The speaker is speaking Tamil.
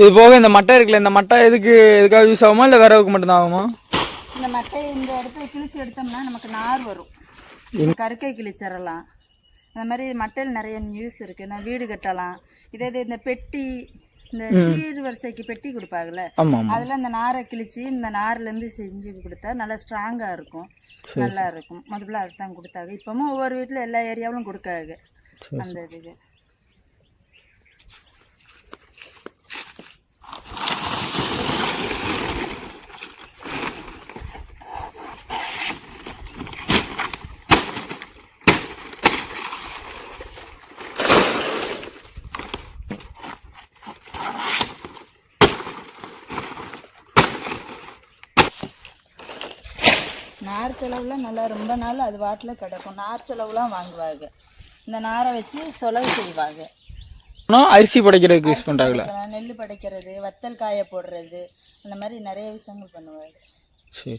இது போக இந்த மட்டை இருக்குல்ல, இந்த மட்டை எதுக்காக யூஸ் ஆகுமா இல்லை விறகுக்கு மட்டும்தான் ஆகுமா? இந்த மட்டையை இந்த இடத்துல கிழிச்சு எடுத்தோம்னா நமக்கு நார் வரும். கருக்கை கிழிச்சிடலாம். அந்த மாதிரி மட்டையில் நிறைய யூஸ் இருக்குது. நான் வீடு கட்டலாம். இதே இந்த பெட்டி, இந்த சீர் வரிசைக்கு பெட்டி கொடுப்பாங்கல்ல, அதில் இந்த நாரை கிழிச்சு இந்த நார்லேருந்து செஞ்சு கொடுத்தா நல்லா ஸ்ட்ராங்காக இருக்கும், நல்லா இருக்கும். முதல்ல அதுதான் கொடுத்தாங்க. இப்போவும் ஒவ்வொரு வீட்டில் எல்லா ஏரியாவிலும் கொடுக்காங்க அந்த இதுக்கு. நார் செலவுலாம் நல்லா ரொம்ப நாள் அது வாட்டில் கிடக்கும். நார் செலவுலாம் வாங்குவாங்க. இந்த நாரை வச்சு சொலவு செய்வாங்க. அரிசி படைக்கிறதுக்கு யூஸ் பண்ணுறாங்களா? நெல் படைக்கிறது, வத்தல் காய போடுறது, அந்த மாதிரி நிறைய விஷயங்கள் பண்ணுவாங்க. சரி.